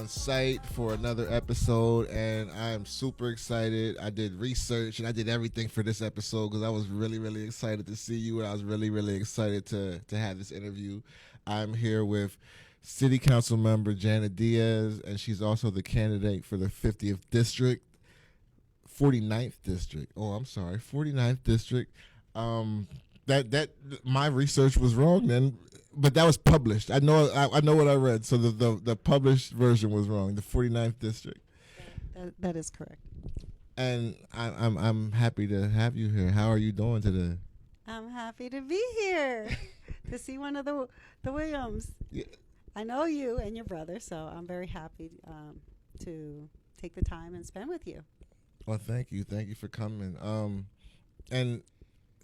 on site for another episode, and I am super excited. I did research and I did everything for this episode because I was really, really excited to see you, and I was really, really excited to have this interview. I'm here with City Councilmember Janet Diaz, and she's also the candidate for the 50th District, 49th District. Oh, I'm sorry, 49th District. That my research was wrong then, but that was published. I know what I read. So the published version was wrong. The 49th District. That is correct. And I'm happy to have you here. How are you doing today? I'm happy to be here to see one of the Williams. Yeah. I know you and your brother, so I'm very happy to take the time and spend with you. Well, thank you for coming. And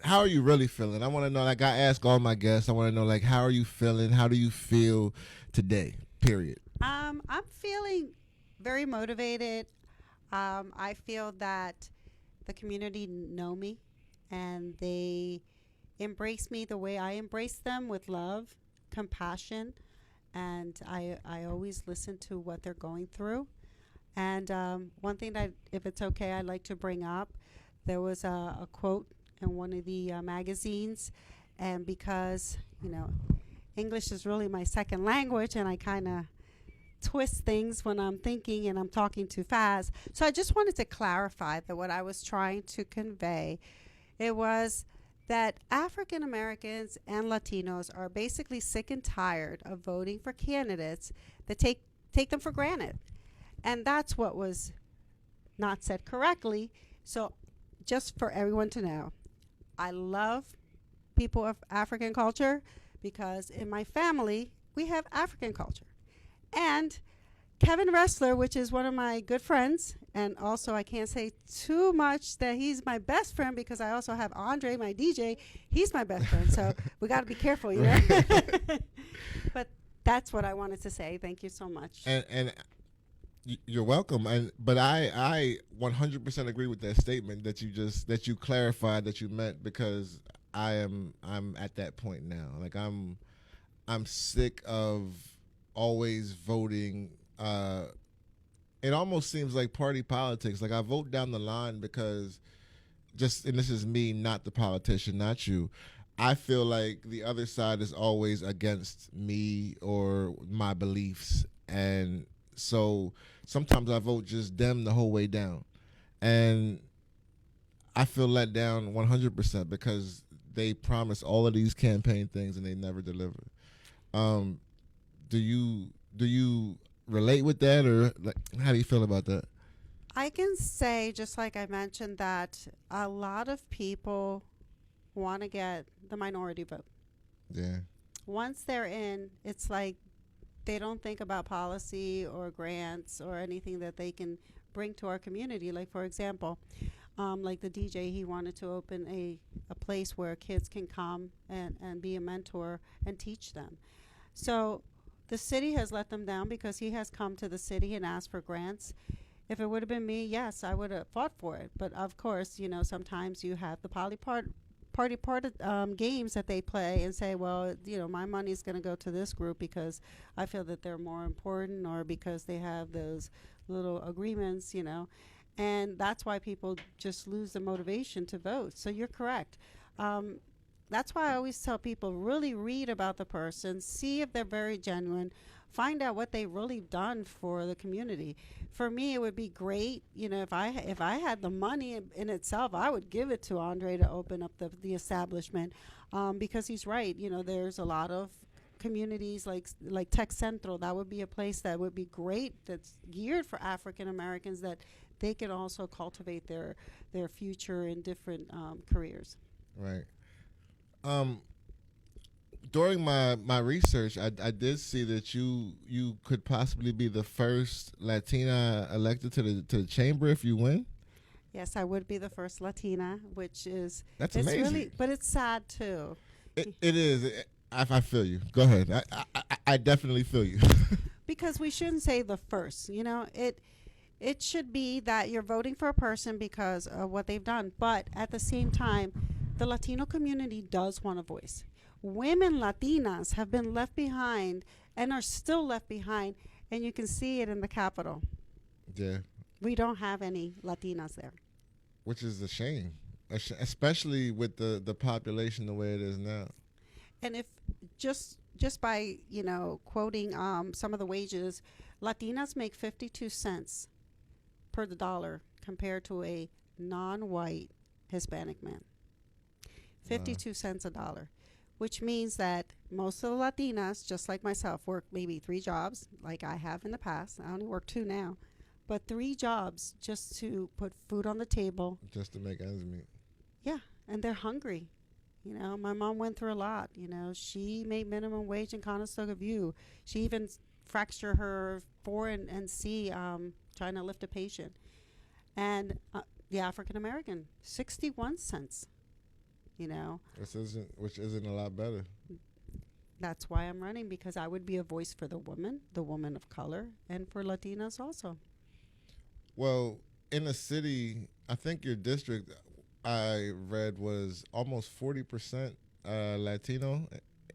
how are you really feeling? I want to know. Like I ask all my guests, I want to know, like, how are you feeling? How do you feel today? Period. I'm feeling very motivated. I feel that the community know me, and they embrace me the way I embrace them, with love, compassion, and I always listen to what they're going through. And one thing that, if it's okay, I'd like to bring up, there was a quote in one of the magazines, and because, English is really my second language, and I kind of twist things when I'm thinking and I'm talking too fast. So I just wanted to clarify that what I was trying to convey, it was that African Americans and Latinos are basically sick and tired of voting for candidates that take them for granted. And that's what was not said correctly. So just for everyone to know, I love people of African culture because in my family, we have African culture. And Kevin Ressler, which is one of my good friends, and also I can't say too much that he's my best friend because I also have Andre, my DJ. He's my best friend, so we got to be careful, you know. But that's what I wanted to say. Thank you so much. And you're welcome. But I 100% agree with that statement that you clarified that you meant, because I'm at that point now. Like I'm sick of always voting. It almost seems like party politics. Like I vote down the line because and this is me, not the politician, not you. I feel like the other side is always against me or my beliefs, and so sometimes I vote just them the whole way down. And I feel let down 100% because they promise all of these campaign things and they never deliver. Do you relate with that, or like, how do you feel about that? I can say, just like I mentioned, that a lot of people want to get the minority vote. Yeah. Once they're in, it's like they don't think about policy or grants or anything that they can bring to our community. Like, for example, like the DJ, he wanted to open a place where kids can come and be a mentor and teach them. So the city has let them down because he has come to the city and asked for grants. If it would have been me, yes, I would have fought for it. But of course, sometimes you have the party games that they play and say, well, my money's going to go to this group because I feel that they're more important, or because they have those little agreements, and that's why people just lose the motivation to vote. So you're correct. That's why I always tell people, really read about the person, see if they're very genuine, find out what they've really done for the community. For me, it would be great, if I had the money in itself, I would give it to Andre to open up the establishment, because he's right. There's a lot of communities like Tech Central. That would be a place that would be great, that's geared for African Americans, that they can also cultivate their future in different careers. Right. During my research, I did see that you could possibly be the first Latina elected to the chamber if you win. Yes, I would be the first Latina, which is that's amazing. Really, but it's sad too. It is. I feel you. Go ahead. I definitely feel you. Because we shouldn't say the first. It should be that you're voting for a person because of what they've done, but at the same time, the Latino community does want a voice. Women Latinas have been left behind and are still left behind and you can see it in the Capitol. Yeah, We don't have any Latinas there. which is a shame, especially with the population the way it is now. And if just by quoting some of the wages, Latinas make 52 cents per the dollar compared to a non-white Hispanic man. 52 cents a dollar, which means that most of the Latinas, just like myself, work maybe 3 jobs, like I have in the past. I only work 2 now, but 3 jobs just to put food on the table. Just to make ends meet. Yeah, and they're hungry. My mom went through a lot. She made minimum wage in Conestoga View. She even fractured her fore and C trying to lift a patient. And the African American, 61 cents. Which isn't a lot better. That's why I'm running, because I would be a voice for the woman of color, and for Latinas also. Well, in the city, I think your district, I read, was almost 40% Latino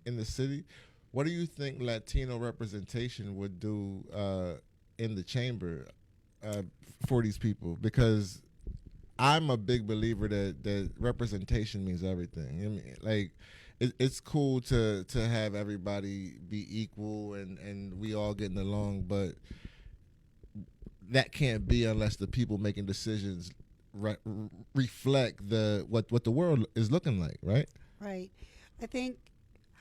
in the city. What do you think Latino representation would do in the chamber for these people? Because I'm a big believer that representation means everything. I mean, like, it's cool to have everybody be equal and we all getting along, but that can't be unless the people making decisions reflect what the world is looking like, right? Right. I think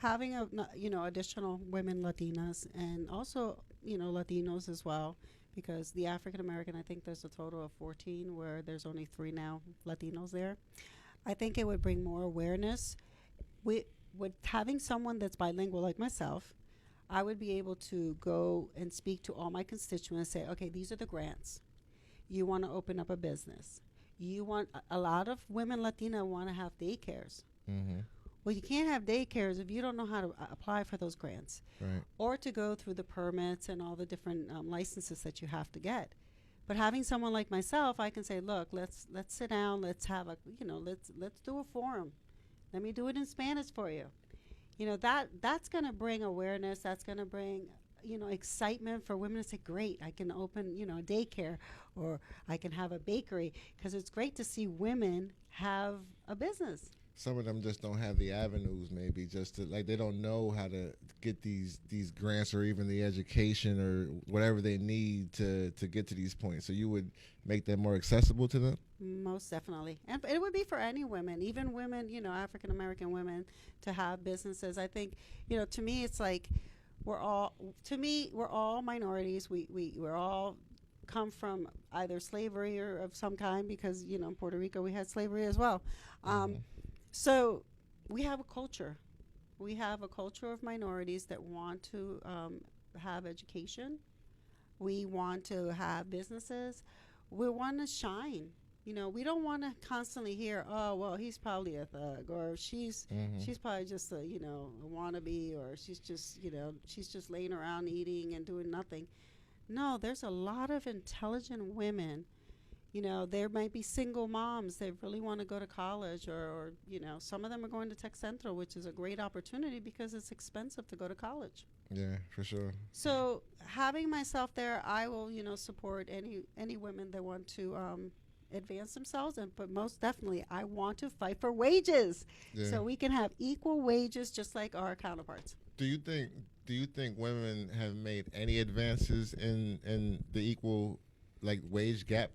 having additional women Latinas, and also Latinos as well, because the African American, I think there's a total of 14, where there's only 3 now Latinos there. I think it would bring more awareness. With having someone that's bilingual like myself, I would be able to go and speak to all my constituents and say, okay, these are the grants. You want to open up a business. A lot of women Latina want to have daycares. Mm-hmm. Well, you can't have daycares if you don't know how to apply for those grants, right, or to go through the permits and all the different licenses that you have to get. But having someone like myself, I can say, look, let's sit down, let's have let's do a forum. Let me do it in Spanish for you. That's going to bring awareness. That's going to bring excitement for women to say, great, I can open a daycare, or I can have a bakery, because it's great to see women have a business. Some of them just don't have the avenues, maybe just to, like, they don't know how to get these grants or even the education or whatever they need to get to these points. So you would make that more accessible to them? Most definitely. And it would be for any women, even women, African American women, to have businesses. I think, to me, it's like we're all minorities. We're all come from either slavery or of some kind, because, in Puerto Rico we had slavery as well. So we have a culture. We have a culture of minorities that want to have education. We want to have businesses. We want to shine. We don't want to constantly hear, oh, well, he's probably a thug, or she's probably just a wannabe, or she's just laying around eating and doing nothing. No, there's a lot of intelligent women. There might be single moms that really want to go to college, or some of them are going to Tech Central, which is a great opportunity because it's expensive to go to college. Yeah, for sure. So having myself there, I will, support any women that want to advance themselves, but most definitely, I want to fight for wages, so we can have equal wages just like our counterparts. Do you think women have made any advances in the equal, like, wage gap?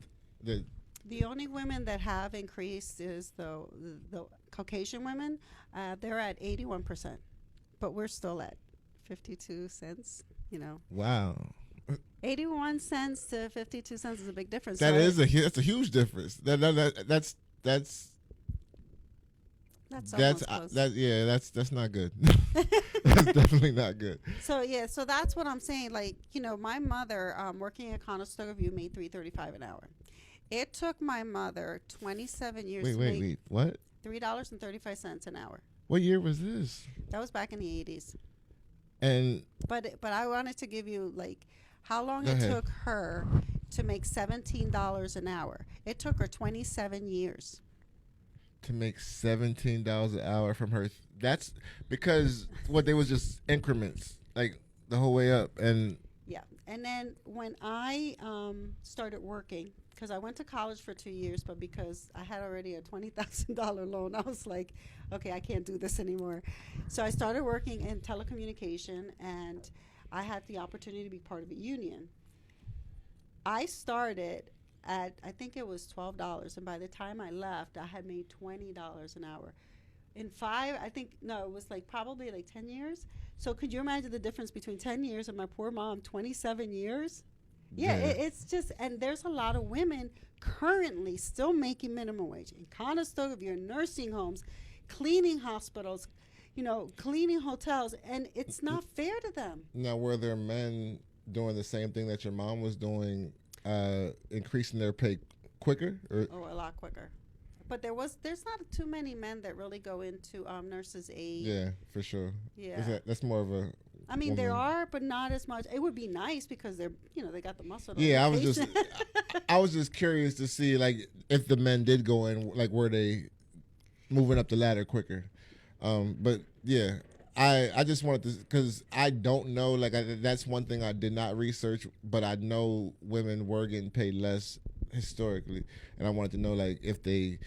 The only women that have increased is the Caucasian women. They're at 81%, but we're still at 52 cents. Wow. 81 cents to 52 cents is a big difference. That's a huge difference. That's not good. That's definitely not good. So that's what I'm saying. Like, my mother, working at Conestoga View, made $3.35 an hour. It took my mother 27 years to make what? $3.35 an hour. What year was this? That was back in the 80s. And but I wanted to give you, like, how long it took her to make $17 an hour. It took her 27 years. To make $17 an hour from her. That's because they was just increments, like, the whole way up. And yeah. And then when I started working, because I went to college for 2 years, but because I had already a $20,000 loan, I was like, okay, I can't do this anymore. So I started working in telecommunication, and I had the opportunity to be part of a union. I started at, I think it was $12, and by the time I left, I had made $20 an hour. In five, I think, no, it was like probably like 10 years. So could you imagine the difference between 10 years and my poor mom, 27 years? Yeah, it's just, and there's a lot of women currently still making minimum wage in Conestoga, if you're in nursing homes, cleaning hospitals, cleaning hotels, and it's not fair to them. Now, were there men doing the same thing that your mom was doing, increasing their pay quicker? Oh, a lot quicker. But there's not too many men that really go into nurses' aid. Yeah, for sure. Yeah. That's more of a. I mean, there are, but not as much. It would be nice because they're, they got the muscle. Yeah, I was just curious to see, like, if the men did go in, like, were they moving up the ladder quicker? But yeah, I just wanted to, because I don't know, like, that's one thing I did not research, but I know women were getting paid less historically, and I wanted to know, like, if they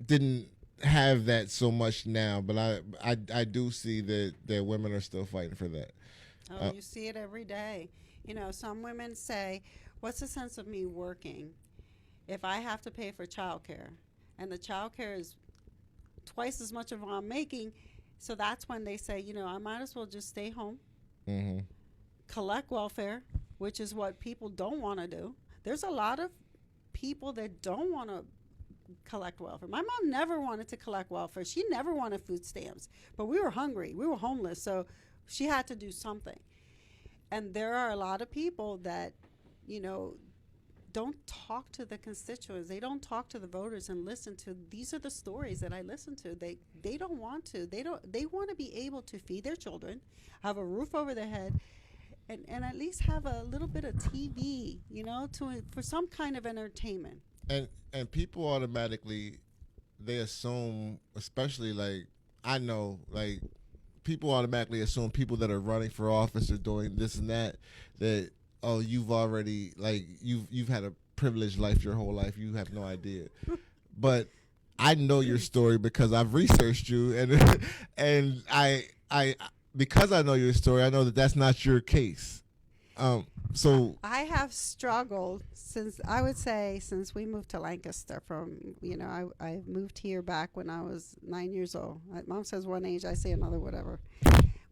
didn't have that so much now, but I do see that women are still fighting for that. Oh, you see it every day. Some women say, what's the sense of me working if I have to pay for childcare, and the childcare is twice as much of what I'm making? So that's when they say, I might as well just stay home, collect welfare, which is what people don't want to do. There's a lot of people that don't want to collect welfare. My mom never wanted to collect welfare. She never wanted food stamps, but we were hungry. We were homeless, so she had to do something. And there are a lot of people that, don't talk to the constituents. They don't talk to the voters and listen to. These are the stories that I listen to. They don't want to. They want to be able to feed their children, have a roof over their head, and at least have a little bit of TV, for some kind of entertainment. And people automatically, they assume, especially, like, I know, like, people automatically assume people that are running for office or doing this and that, oh, you've already, like, you've had a privileged life your whole life. You have no idea. But I know your story because I've researched you, and I because I know your story, I know that that's not your case. So I have struggled since we moved to Lancaster. I moved here back when I was 9 years old. My mom says one age, I say another, whatever.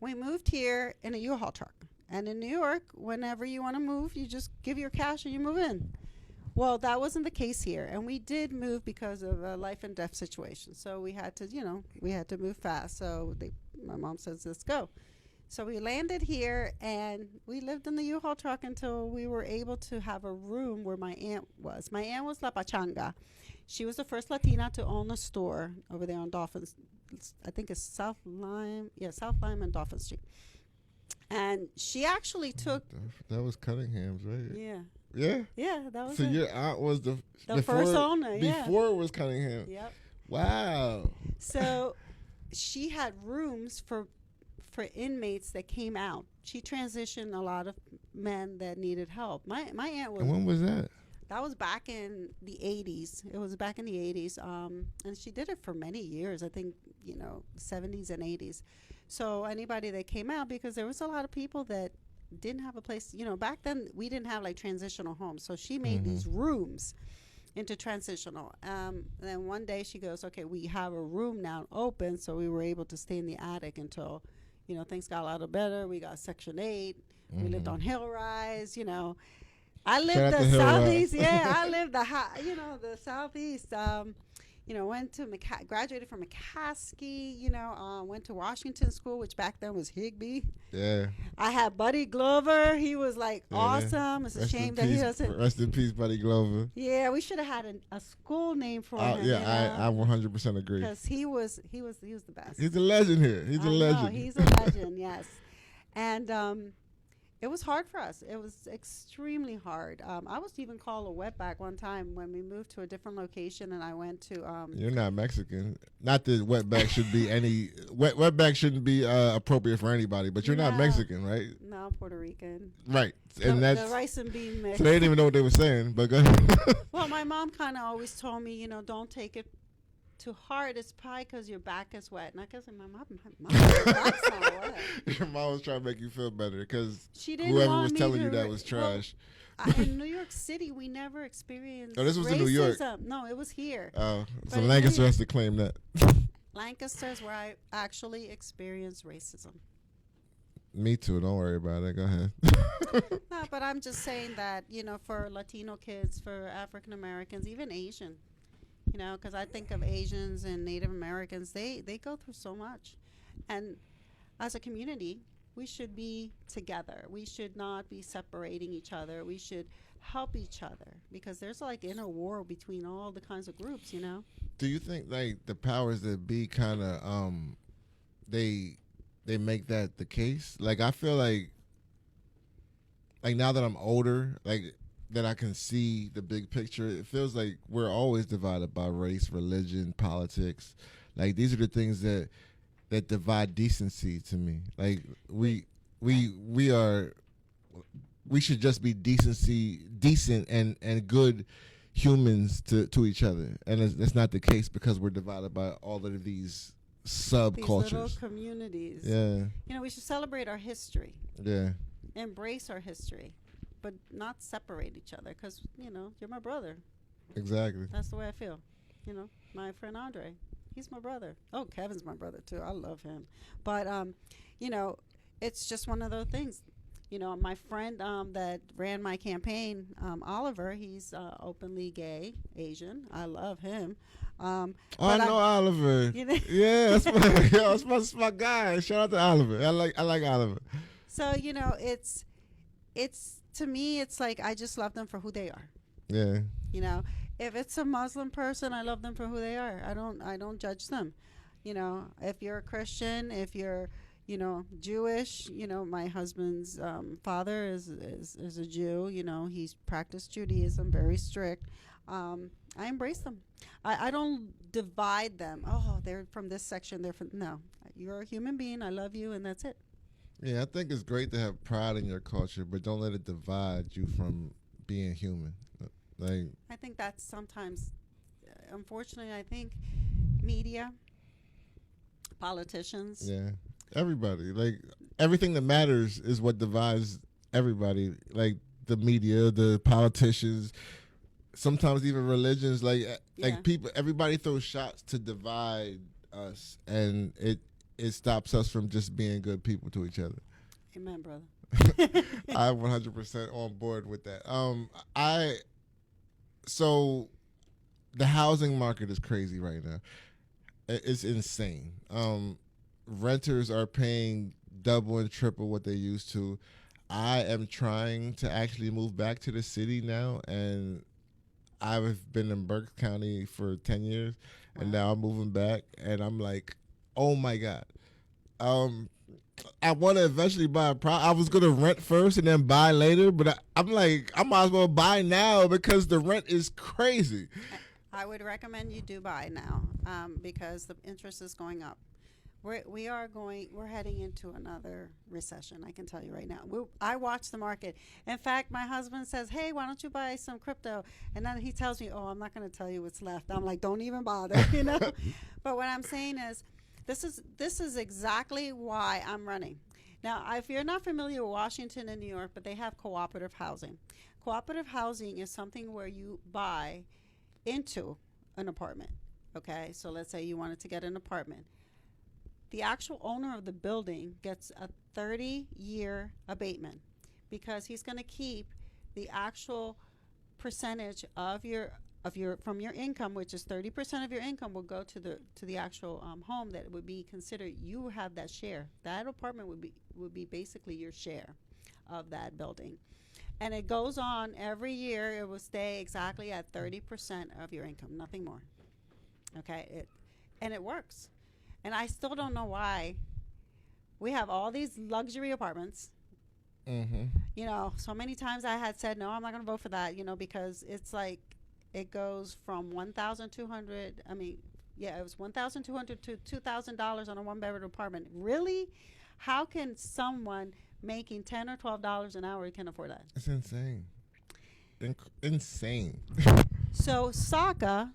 We moved here in a U-Haul truck. And in New York, whenever you want to move, you just give your cash and you move in. Well, that wasn't the case here. And we did move because of a life and death situation. So we had to move fast. So my mom says, let's go. So we landed here, and we lived in the U-Haul truck until we were able to have a room where my aunt was. My aunt was La Pachanga. She was the first Latina to own a store over there on Dolphins. I think it's South Lime and Dolphin Street. And she actually took... That was Cunningham's, right? Yeah. Yeah? Yeah, that was So your aunt was the first owner, yeah. Before it was Cunningham. Yep. Wow. So she had rooms for inmates that came out. She transitioned a lot of men that needed help. My aunt was... And when was that? That was back in the 80s. It was back in the 80s. And she did it for many years, I think, 70s and 80s. So anybody that came out, because there was a lot of people that didn't have a place, back then we didn't have like transitional homes. So she made these rooms into transitional. Then one day she goes, okay, we have a room now open. So we were able to stay in the attic until, things got a lot better. We got Section 8. We lived on Hill Rise, I lived the Southeast. Yeah, I lived the Southeast. Went to graduated from McCaskey. Went to Washington School, which back then was Higbee. Yeah. I had Buddy Glover. He was awesome. It's a shame that he doesn't. Rest in peace, Buddy Glover. Yeah, we should have had a school name for him. Yeah, I 100% agree. Because he was the best. He's a legend here. He's a legend. He's a legend. Yes, and it was hard for us. It was extremely hard. I was even called a wetback one time when we moved to a different location, and I went to. You're not Mexican. Not that wetback should be any wetback shouldn't be appropriate for anybody, but you're not No. Mexican, right? No, Puerto Rican. Right, and the that's rice and bean mix. so they didn't even know what they were saying. But go ahead. Well, my mom kind of always told me, don't take it too hard. It's probably because your back is wet. And I guess my back's not wet. Your mom was trying to make you feel better because She didn't whoever want was me telling to you that re- was trash. In New York City, we never experienced Oh, this was racism. in New York. No, it was here. So But in Lancaster New- has to claim that. Lancaster is where I actually experienced racism. Me too. Don't worry about it. Go ahead. No, but I'm just saying that, for Latino kids, for African Americans, even Asian, because I think of Asians and Native Americans, they go through so much. And as a community, we should be together. We should not be separating each other. We should help each other because there's like inner war between all the kinds of groups, Do you think like the powers that be kind of they make that the case? Like I feel like now that I'm older, like that I can see the big picture, it feels like we're always divided by race, religion, politics. Like these are the things that divide decency to me. Like we should just be decent and good humans to each other, and that's not the case because we're divided by all of these subcultures. These little communities. Yeah. We should celebrate our history, Yeah. embrace our history, but not separate each other because, you're my brother. Exactly. That's the way I feel. My friend Andre, he's my brother. Oh, Kevin's my brother too. I love him. But, it's just one of those things. My friend that ran my campaign, Oliver, he's openly gay, Asian. I love him. I know Oliver. Yeah, that's my guy. Shout out to Oliver. I like Oliver. So it's to me, it's like I just love them for who they are. Yeah. If it's a Muslim person, I love them for who they are. I don't judge them. If you're a Christian, if you're Jewish, my husband's father is a Jew. He's practiced Judaism, very strict. I embrace them. I don't divide them. Oh, they're from this section. They're from no. You're a human being. I love you, and that's it. Yeah, I think it's great to have pride in your culture, but don't let it divide you from being human. Like I think that's sometimes, unfortunately, I think media, politicians. Yeah. Everybody. Like everything that matters is what divides everybody. Like the media, the politicians, sometimes even religions. Like people, everybody throws shots to divide us, and it stops us from just being good people to each other. Amen, brother. I'm 100% on board with that. So the housing market is crazy right now. It's insane. Renters are paying double and triple what they used to. I am trying to actually move back to the city now, and I've been in Berks County for 10 years, and now I'm moving back, and I'm like, oh my God. I want to eventually buy I was going to rent first and then buy later, but I'm like, I might as well buy now because the rent is crazy. I would recommend you do buy now because the interest is going up. We're heading into another recession. I can tell you right now. I watch the market. In fact, my husband says, "Hey, why don't you buy some crypto?" And then he tells me, "Oh, I'm not going to tell you what's left." I'm like, "Don't even bother," But what I'm saying is, this is exactly why I'm running. Now, if you're not familiar with Washington and New York, but they have cooperative housing. Cooperative housing is something where you buy into an apartment. Okay, so let's say you wanted to get an apartment. The actual owner of the building gets a 30-year abatement because he's going to keep the actual percentage of your from your income, which is 30% of your income, will go to the actual home that would be considered. You have that share. That apartment would be basically your share of that building, and it goes on every year. It will stay exactly at 30% of your income, nothing more. Okay, it works. And I still don't know why we have all these luxury apartments Mm-hmm. So many times I had said, no, I'm not going to vote for that, because it's like it goes from 1,200. I mean, yeah, it was 1,200 to $2,000 on a one-bedroom apartment. Really? How can someone making $10 or $12 an hour can afford that? It's insane. Insane. So SACA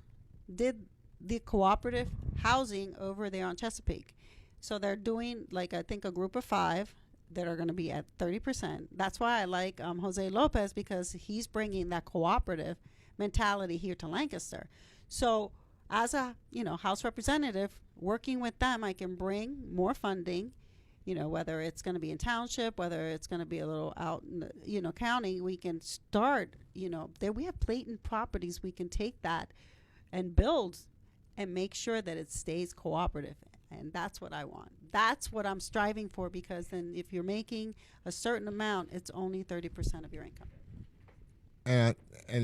did the cooperative housing over there on Chesapeake. So they're doing, like, I think a group of 5 that are going to be at 30%. That's why I like Jose Lopez, because he's bringing that cooperative mentality here to Lancaster. So as a House representative, working with them, I can bring more funding. Whether it's going to be in township, whether it's going to be a little out in the county, we can start. There we have blatant properties. We can take that and build and make sure that it stays cooperative. And that's what I want. That's what I'm striving for, because then if you're making a certain amount, it's only 30% of your income. And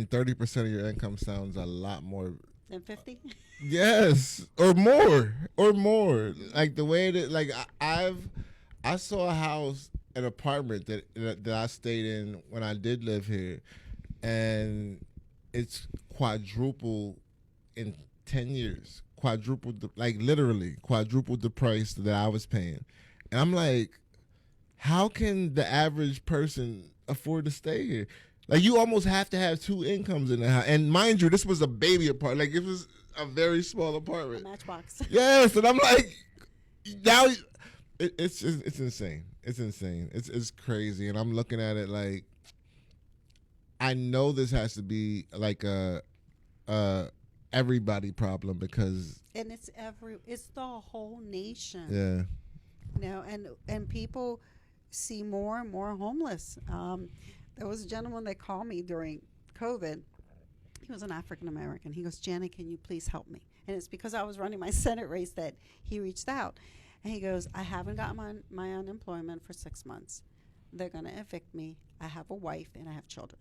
30% of your income sounds a lot more than 50. Yes, or more, Like the way that, like, I saw a house, an apartment that I stayed in when I did live here, and it's quadrupled in 10 years. Literally quadrupled the price that I was paying. And I'm like, how can the average person afford to stay here? Like, you almost have to have 2 incomes in the house. And mind you, this was a baby apartment. Like, it was a very small apartment. A matchbox. Yes, and I'm like, now it's insane. It's insane. It's crazy. And I'm looking at it like, I know this has to be like a everybody problem, because and it's the whole nation. Yeah. And people see more and more homeless. There was a gentleman that called me during COVID. He was an African American. He goes, Janet, can you please help me? And it's because I was running my Senate race that he reached out. And he goes, I haven't gotten my unemployment for 6 months. They're going to evict me. I have a wife and I have children.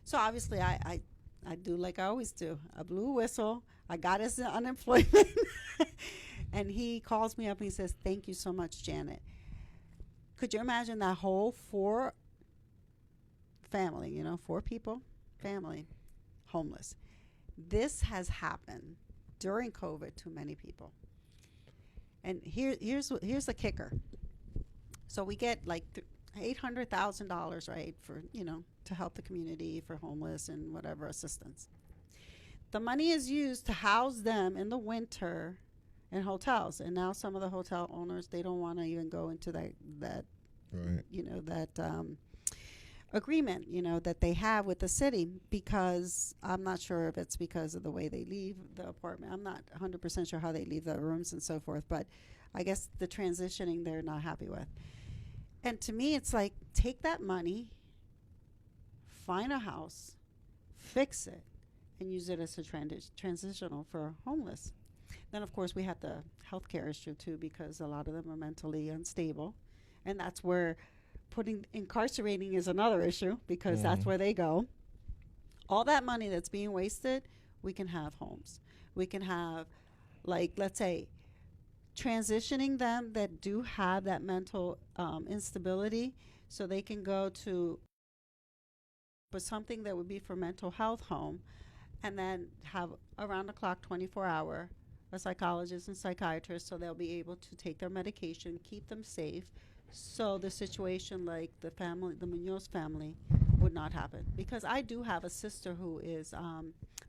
So obviously I do like I always do. I blew a whistle. I got his unemployment. And he calls me up and he says, thank you so much, Janet. Could you imagine that whole 4 family, 4 people, family, homeless? This has happened during COVID to many people. And here's the kicker. So we get like $800,000, right, for, to help the community for homeless and whatever assistance. The money is used to house them in the winter in hotels. And now some of the hotel owners, they don't want to even go into that right. that agreement, that they have with the city, because I'm not sure if it's because of the way they leave the apartment. I'm not 100% sure how they leave the rooms and so forth, but I guess the transitioning they're not happy with. And to me, it's like, take that money, find a house, fix it, and use it as a transitional for homeless. Then, of course, we have the healthcare issue, too, because a lot of them are mentally unstable. And that's where incarcerating is another issue, because that's where they go. All that money that's being wasted, we can have homes. We can have, like, let's say, transitioning them that do have that mental instability, so they can go to something that would be for mental health home, and then have around the clock 24-hour a psychologist and psychiatrist, so they'll be able to take their medication, keep them safe, so the situation like the Munoz family would not happen. Because I do have a sister who is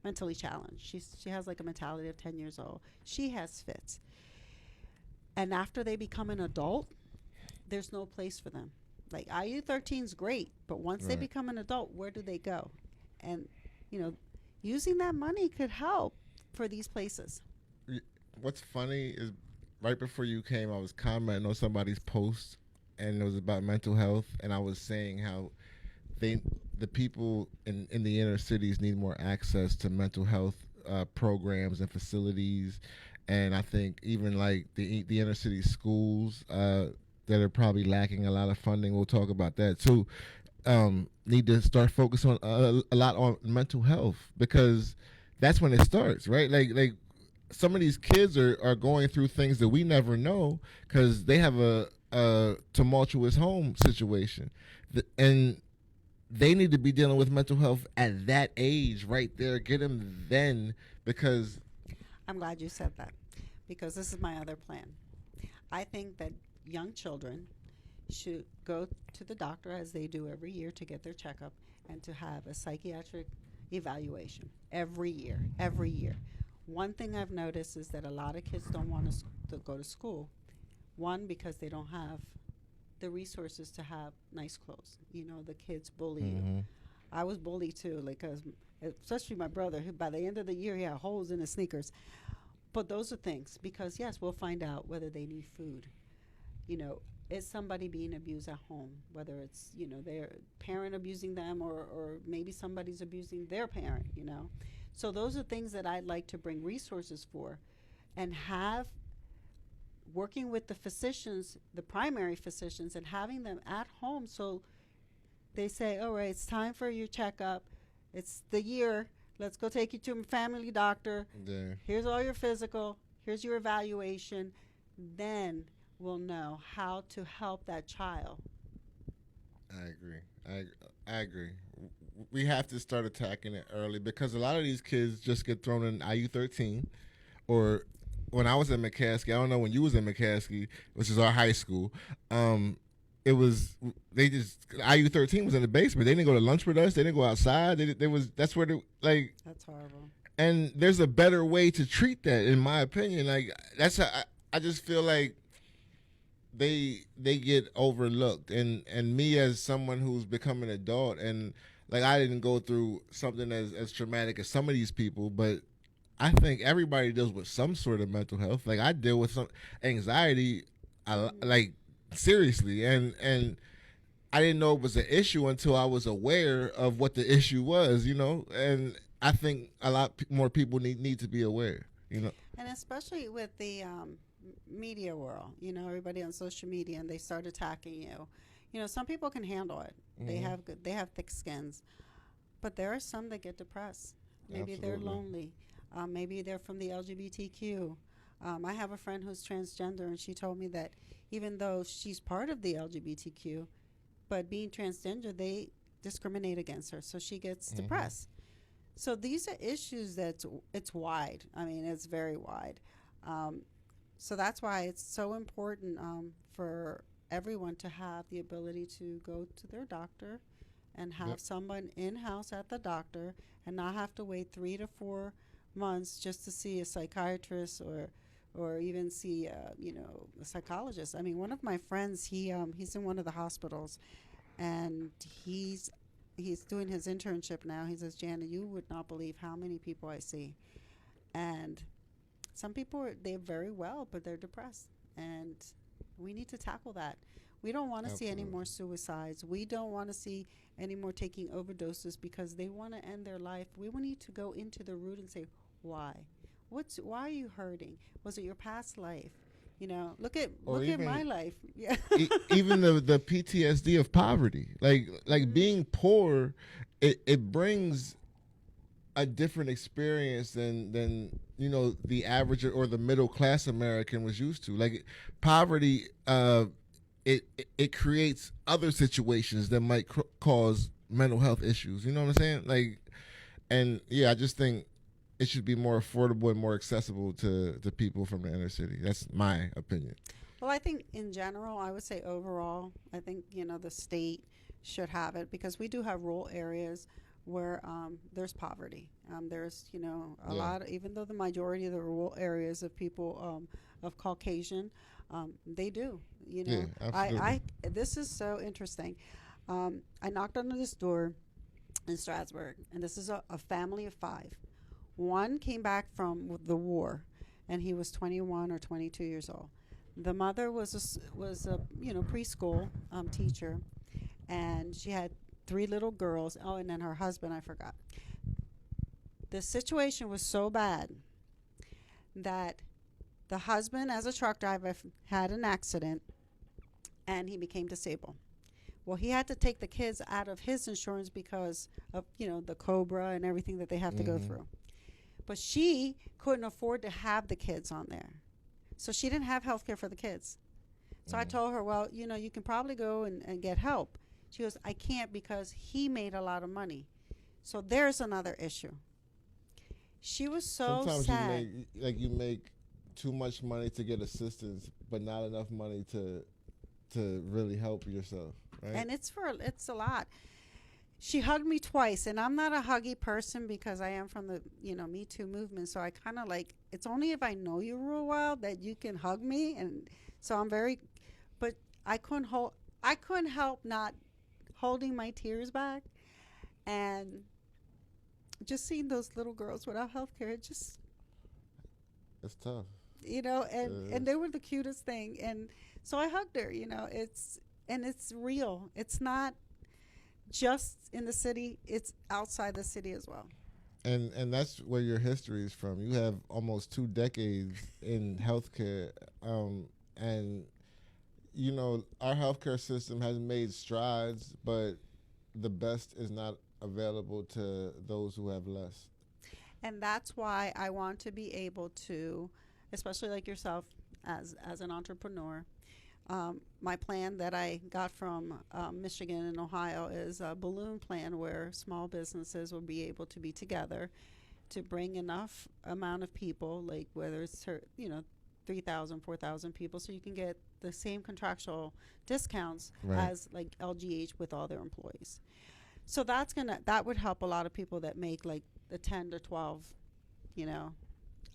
mentally challenged. She has like a mentality of 10 years old. She has fits. And after they become an adult, there's no place for them. Like, IU13 is great, but once they become an adult, where do they go? And, using that money could help for these places. What's funny is, right before you came, I was commenting on somebody's post, and it was about mental health, and I was saying how the people in the inner cities need more access to mental health programs and facilities. And I think even like the inner city schools that are probably lacking a lot of funding, we'll talk about that too, need to start focusing on a lot on mental health, because that's when it starts, right? Like some of these kids are going through things that we never know, because they have a tumultuous home situation, and they need to be dealing with mental health at that age right there. Get them then, because I'm glad you said that because this is my other plan. I think that young children should go to the doctor as they do every year to get their checkup and to have a psychiatric evaluation every year. Every year. One thing I've noticed is that a lot of kids don't want to go to school. One, because they don't have the resources to have nice clothes. You know, the kids bully you. I was bullied too, like, 'cause especially my brother, who by the end of the year he had holes in his sneakers. But those are things because yes, we'll find out whether they need food. You know, is somebody being abused at home? Whether it's their parent abusing them or maybe somebody's abusing their parent. You know, so those are things that I'd like to bring resources for, and have working with the physicians, the primary physicians, and having them at home so they say, all right, it's time for your checkup. It's the year. Let's go take you to a family doctor. yeah, Here's all your physical. Here's your evaluation. Then we'll know how to help that child. I agree. I agree. We have to start attacking it early because a lot of these kids just get thrown in IU 13, or when I was in McCaskey, I don't know when you was in McCaskey, which is our high school. It was they just IU 13 was in the basement. They didn't go to lunch with us. They didn't go outside. They was that's where they like. That's horrible. And there's a better way to treat that, in my opinion. Like that's how I just feel like they get overlooked. And me as someone who's become an adult, and like I didn't go through something as traumatic as some of these people, but I think everybody deals with some sort of mental health. Like I deal with some anxiety, like seriously, and I didn't know it was an issue until I was aware of what the issue was. And I think a lot more people need to be aware. And especially with the media world, everybody on social media, and they start attacking you. Some people can handle it. They have thick skins, but there are some that get depressed. Maybe Absolutely. they're lonely. Maybe they're from the LGBTQ. I have a friend who's transgender, and she told me that even though she's part of the LGBTQ, but being transgender, they discriminate against her, so she gets depressed. So these are issues it's wide. I mean, it's very wide. So that's why it's so important for everyone to have the ability to go to their doctor and have someone in-house at the doctor and not have to wait 3 to 4 months just to see a psychiatrist or even see a psychologist. I mean, one of my friends, he's in one of the hospitals, and he's doing his internship now. He says, Janet, you would not believe how many people I see, and some people they're very well, but they're depressed, and we need to tackle that. We don't want to see any more suicides. We don't want to see any more taking overdoses because they want to end their life. We need to go into the root and say, why? Why are you hurting? Was it your past life? Look at my life. Yeah. Even the PTSD of poverty, like being poor, it brings a different experience than the average or the middle class American was used to. Like poverty, it creates other situations that might cause mental health issues. You know what I'm saying? Like, and yeah, I just think it should be more affordable and more accessible to people from the inner city. That's my opinion. Well, I think in general, I would say overall, I think the state should have it because we do have rural areas where there's poverty. There's a lot. Even though the majority of the rural areas of people of Caucasian, they do. Yeah, absolutely. This is so interesting. I knocked on this door in Strasbourg, and this is a family of 5. One came back from the war, and he was 21 or 22 years old. The mother was a preschool teacher, and she had 3 little girls. Oh, and then her husband, I forgot. The situation was so bad that the husband, as a truck driver, had an accident, and he became disabled. Well, he had to take the kids out of his insurance because of the COBRA and everything that they have to go through. But she couldn't afford to have the kids on there. So she didn't have health care for the kids. So I told her, well, you can probably go and get help. She goes, I can't because he made a lot of money. So there's another issue. She was so Sometimes sad. you make too much money to get assistance, but not enough money to really help yourself, right? And it's a lot. She hugged me twice, and I'm not a huggy person because I am from the Me Too movement. So I kind of like, it's only if I know you real well that you can hug me, and so I'm very. But I couldn't help not holding my tears back, and just seeing those little girls without health care. It just, It's tough. and they were the cutest thing, and so I hugged her. It's real. It's not just in the city, it's outside the city as well. And that's where your history is from. You have almost 2 decades in healthcare, and our healthcare system has made strides, but the best is not available to those who have less. And that's why I want to be able to, especially like yourself as an entrepreneur. My plan that I got from Michigan and Ohio is a balloon plan where small businesses will be able to be together to bring enough amount of people, like whether it's 3,000, 4,000 people, so you can get the same contractual discounts as like LGH with all their employees. So that would help a lot of people that make like the 10 to 12,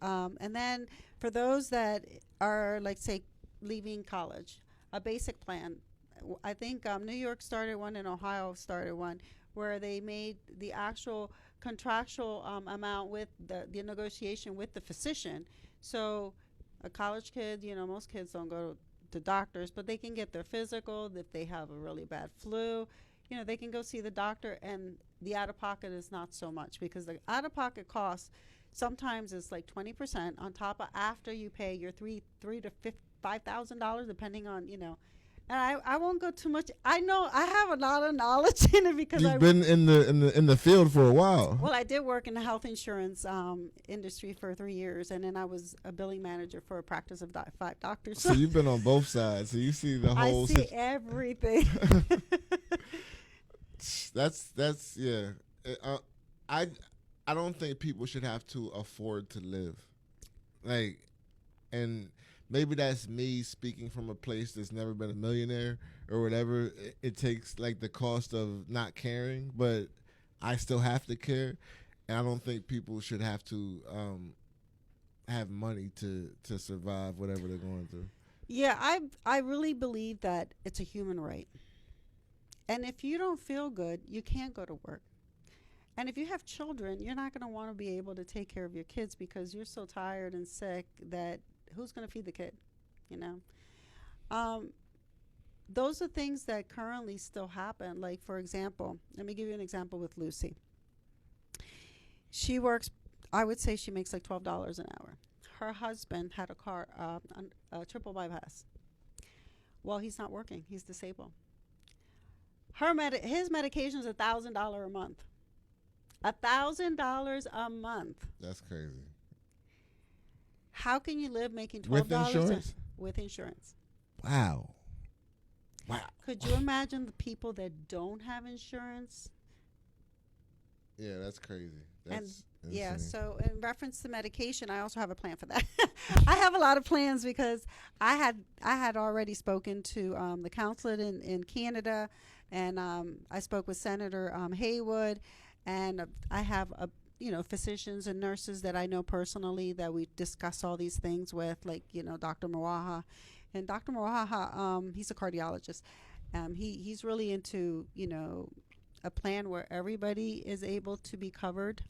and then for those that are like say leaving college, a basic plan. I think New York started one and Ohio started one where they made the actual contractual amount with the negotiation with the physician. So a college kid, most kids don't go to doctors, but they can get their physical. If they have a really bad flu, they can go see the doctor, and the out-of-pocket is not so much because the out-of-pocket cost sometimes is like 20% on top of after you pay your three to $5,000 depending on. And I won't go too much. I know I have a lot of knowledge in it because you've been in the field for a while. Well, I did work in the health insurance industry for 3 years, and then I was a billing manager for a practice of 5 doctors. So you've been on both sides. So you see the whole. I see everything. That's yeah. I don't think people should have to afford to live, and maybe that's me speaking from a place that's never been a millionaire or whatever. It takes like the cost of not caring, but I still have to care, and I don't think people should have to have money to survive whatever they're going through. Yeah, I really believe that it's a human right. And if you don't feel good, you can't go to work. And if you have children, you're not going to want to be able to take care of your kids because you're so tired and sick that who's going to feed the kid, Those are things that currently still happen. Like, for example, let me give you an example with Lucy. She works, I would say she makes like $12 an hour. Her husband had a triple bypass. Well, he's not working. He's disabled. His medication is $1,000 a month. $1,000 a month. That's crazy. How can you live making $12 with insurance? With insurance? Wow. Could you imagine the people that don't have insurance? Yeah, that's crazy. That's insane. Yeah, so in reference to medication, I also have a plan for that. I have a lot of plans because I had already spoken to the consulate in Canada, and I spoke with Senator Haywood, and I have physicians and nurses that I know personally that we discuss all these things with, like Dr. Mwaha, and Dr. Mwaha, he's a cardiologist. He's really into a plan where everybody is able to be covered.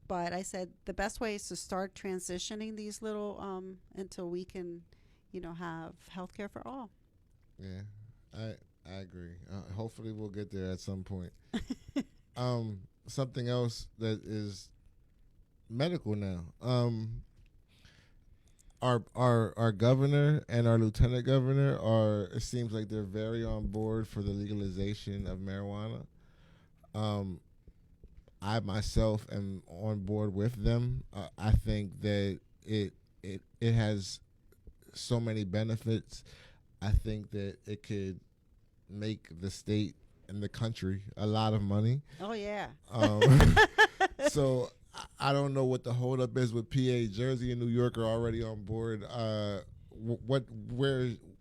But I said the best way is to start transitioning these little until we can, have healthcare for all. Yeah, I agree. Hopefully we'll get there at some point. Something else that is medical now. Our governor and our lieutenant governor it seems like they're very on board for the legalization of marijuana. I myself am on board with them. I think that it has so many benefits. I think that it could make the state and the country a lot of money. Oh yeah. So I don't know what the holdup is with PA. Jersey and New York are already on board.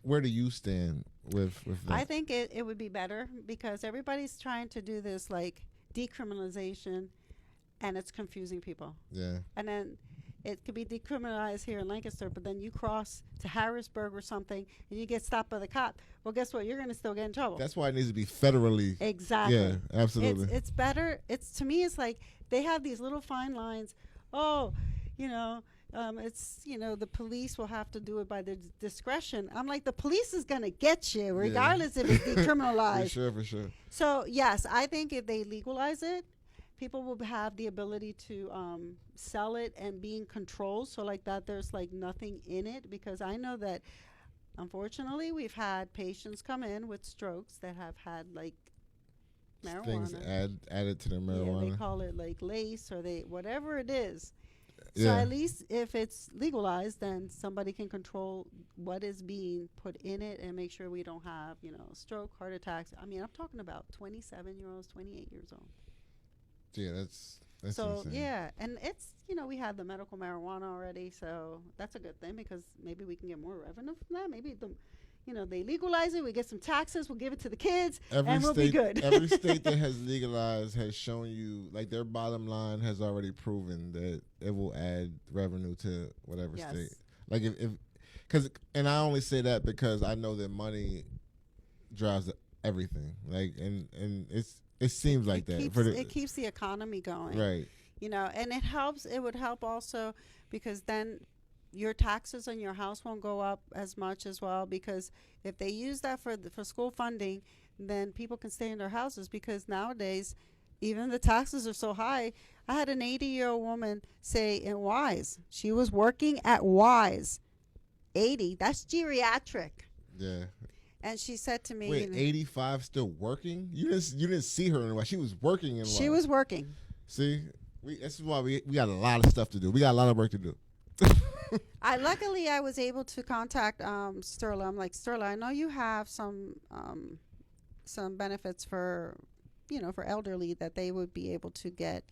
Where do you stand with that? I think it would be better because everybody's trying to do this like decriminalization, and it's confusing people. Yeah. And then it could be decriminalized here in Lancaster, but then you cross to Harrisburg or something, and you get stopped by the cop. Well, guess what? You're going to still get in trouble. That's why it needs to be federally. Exactly. Yeah, absolutely. It's better. It's to me, it's like they have these little fine lines. Oh, you know. It's, the police will have to do it by their discretion. I'm like, the police is going to get you regardless if it's decriminalized. For sure. So, yes, I think if they legalize it, people will have the ability to sell it and be in control. So like that, there's like nothing in it, because I know that, unfortunately, we've had patients come in with strokes that have had like marijuana. Things added to their marijuana. Yeah, they call it like lace or whatever it is. So Yeah. at least if it's legalized, then somebody can control what is being put in it and make sure we don't have, stroke, heart attacks. I mean, I'm talking about 27-year-olds, 28 years old. Yeah, that's so insane. yeah, and it's we have the medical marijuana already, so that's a good thing because maybe we can get more revenue from that. Maybe they legalize it, we get some taxes, we'll give it to the kids, and we'll be good. Every state that has legalized has shown you, like, their bottom line has already proven that it will add revenue to whatever state. Like and I only say that because I know that money drives everything. Like, and it seems like it keeps the economy going. Right. And it helps. It would help also because then your taxes on your house won't go up as much as well, because if they use that for school funding, then people can stay in their houses, because nowadays even the taxes are so high. I had an 80-year-old woman say in Wise, she was working at Wise, 80, that's geriatric. Yeah. And she said to me, wait, 85 still working? You didn't see her in a while. She was working in a while. She was working. See, this is why we got a lot of stuff to do. We got a lot of work to do. Luckily I was able to contact Sterla. I'm like, Sterla, I know you have some benefits for for elderly that they would be able to get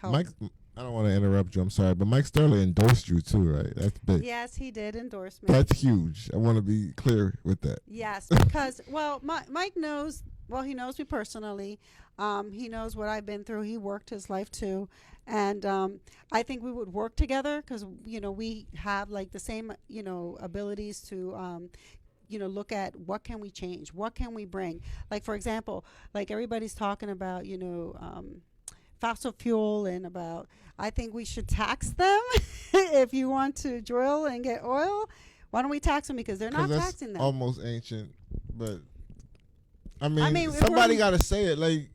help. Mike, I don't want to interrupt you, I'm sorry, but Mike Sterling endorsed you too, right? That's big. Yes, he did endorse me. That's huge. I want to be clear with that. Yes, because Mike knows. Well, he knows me personally. He knows what I've been through. He worked his life too, and I think we would work together because we have like the same abilities to look at what can we change, what can we bring. Like, for example, like everybody's talking about fossil fuel and about, I think we should tax them. If you want to drill and get oil, why don't we tax them? Because they're not taxing them. Almost ancient, but I mean somebody got to say it. Like,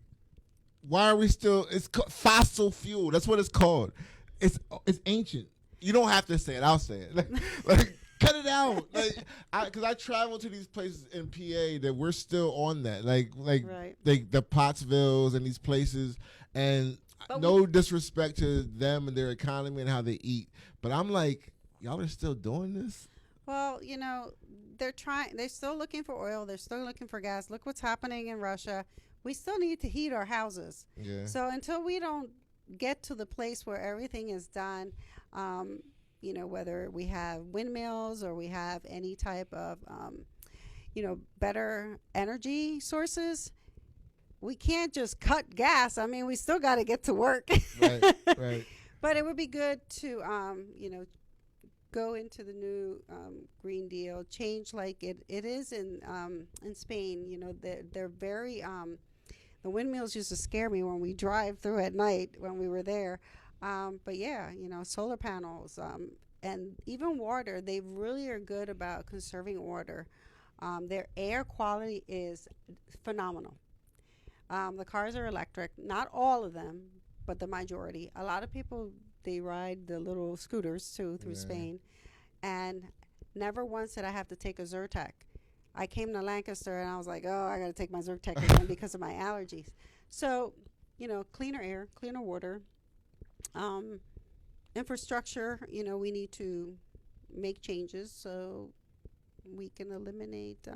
why are we still? It's fossil fuel. That's what it's called. It's ancient. You don't have to say it. I'll say it. Like cut it out. Like, because I travel to these places in PA that we're still on that. Like right. the Pottsvilles and these places. And no disrespect to them and their economy and how they eat, but I'm like, y'all are still doing this? Well, they're trying. They're still looking for oil. They're still looking for gas. Look what's happening in Russia. We still need to heat our houses. Yeah. So until we don't get to the place where everything is done, whether we have windmills or we have any type of, better energy sources, we can't just cut gas. I mean, we still got to get to work. Right. But it would be good to, go into the new Green Deal, change like it is in Spain. They're very, the windmills used to scare me when we drive through at night when we were there. But yeah, solar panels and even water. They really are good about conserving water. Their air quality is phenomenal. The cars are electric, not all of them, but the majority. A lot of people, they ride the little scooters too through Spain, and never once did I have to take a Zyrtec. I came to Lancaster and I was like, oh, I got to take my Zyrtec again because of my allergies. So, cleaner air, cleaner water, infrastructure. We need to make changes. So, we can eliminate,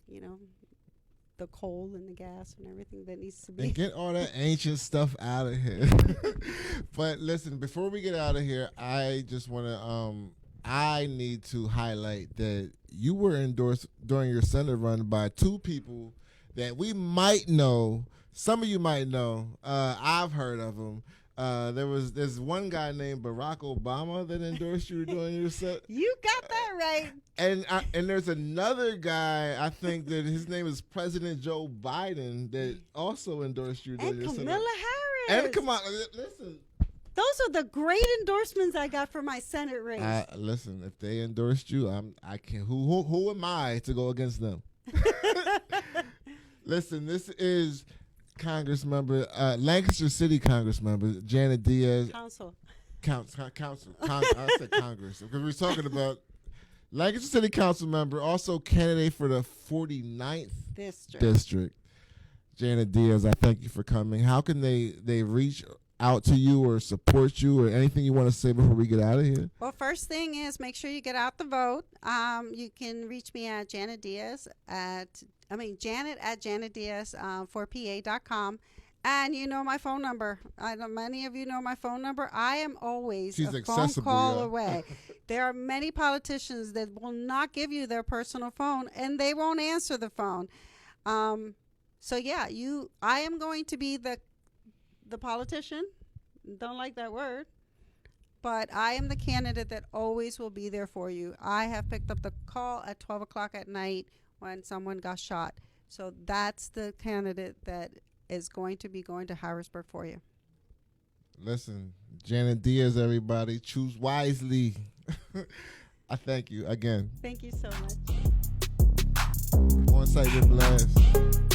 you know, the coal and the gas and everything that needs to be. And get all that ancient stuff out of here. But listen, before we get out of here, I just want to I need to highlight that you were endorsed during your Senate run by two people that we might know. Some of you might know. I've heard of them. There's one guy named Barack Obama that endorsed you during your set. You got that right. And there's another guy, I think that his name is President Joe Biden, that also endorsed you during And your Kamala Senate. Harris. And come on, listen. Those are the great endorsements I got for my Senate race. Listen, if they endorsed you, I can. Who am I to go against them? Listen, this is Congressmember, Lancaster City Councilmember Janet Diaz. Council. I said Congress because we're talking about Lancaster City Councilmember, also candidate for the 49th District. Janet Diaz, I thank you for coming. How can they reach out to you or support you or anything you want to say before we get out of here? Well, first thing is make sure you get out the vote. You can reach me at Janet at janetdiaz4pa.com. And you know my phone number. I know many of you know my phone number. I am always a phone call away. There are many politicians that will not give you their personal phone, and they won't answer the phone. So yeah, I am going to be the politician. Don't like that word. But I am the candidate that always will be there for you. I have picked up the call at 12 o'clock at night when someone got shot. So that's the candidate that is going to be going to Harrisburg for you. Listen, Janet Diaz, everybody, choose wisely. I thank you again. Thank you so much. On site, you're blessed.